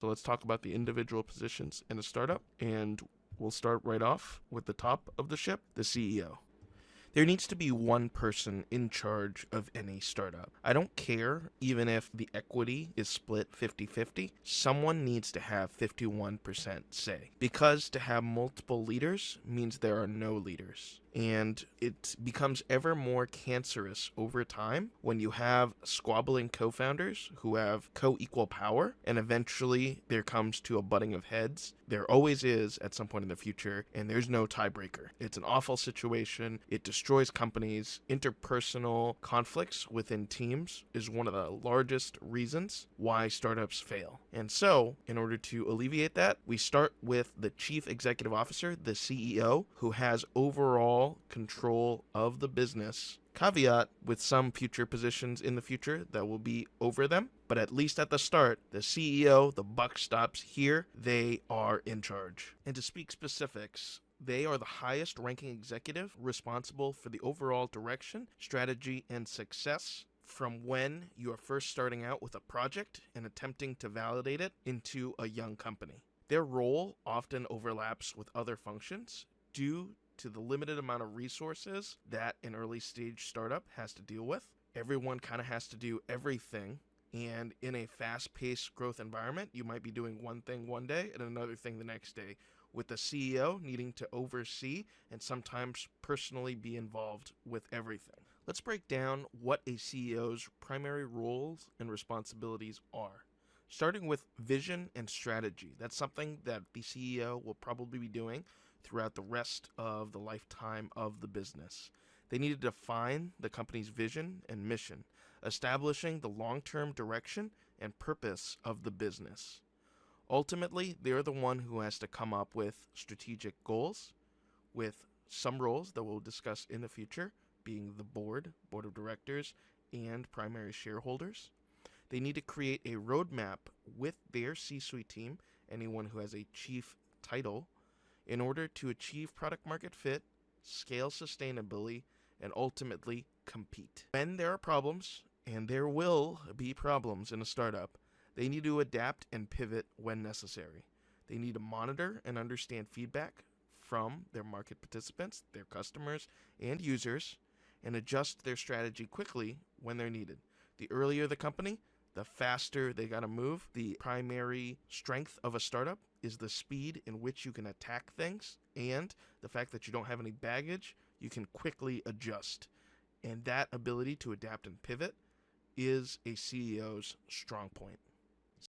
So let's talk about the individual positions in a startup, and we'll start right off with the top of the ship, the CEO. There needs to be one person in charge of any startup. I don't care even if the equity is split 50-50. Someone needs to have 51% say. Because to have multiple leaders means there are no leaders. And it becomes ever more cancerous over time when you have squabbling co-founders who have co-equal power, and eventually there comes to a butting of heads. There always is at some point in the future, and there's no tiebreaker. It's an awful situation. It destroys companies. Interpersonal conflicts within teams is one of the largest reasons why startups fail. And so, in order to alleviate that, we start with the chief executive officer, the CEO, who has overall control of the business. Caveat with some future positions in the future that will be over them, but at least at the start, the CEO, the buck stops here. They are in charge. And to speak specifics, they are the highest ranking executive responsible for the overall direction, strategy, and success from when you are first starting out with a project and attempting to validate it into a young company. Their role often overlaps with other functions due to the limited amount of resources that an early stage startup has to deal with. Everyone kind of has to do everything, and in a fast-paced growth environment, you might be doing one thing one day and another thing the next day, with the CEO needing to oversee and sometimes personally be involved with everything. Let's break down what a CEO's primary roles and responsibilities are. Starting with vision and strategy. That's something that the CEO will probably be doing throughout the rest of the lifetime of the business. They need to define the company's vision and mission, establishing the long-term direction and purpose of the business. Ultimately, they're the one who has to come up with strategic goals, with some roles that we'll discuss in the future being the board of directors, and primary shareholders. They need to create a roadmap with their C-suite team, anyone who has a chief title, in order to achieve product market fit, scale sustainably, and ultimately compete. When there are problems, and there will be problems in a startup, they need to adapt and pivot when necessary. They need to monitor and understand feedback from their market participants, their customers, and users, and adjust their strategy quickly when they're needed. The earlier the company, the faster they gotta move. The primary strength of a startup is the speed in which you can attack things, and the fact that you don't have any baggage, you can quickly adjust. And that ability to adapt and pivot is a CEO's strong point.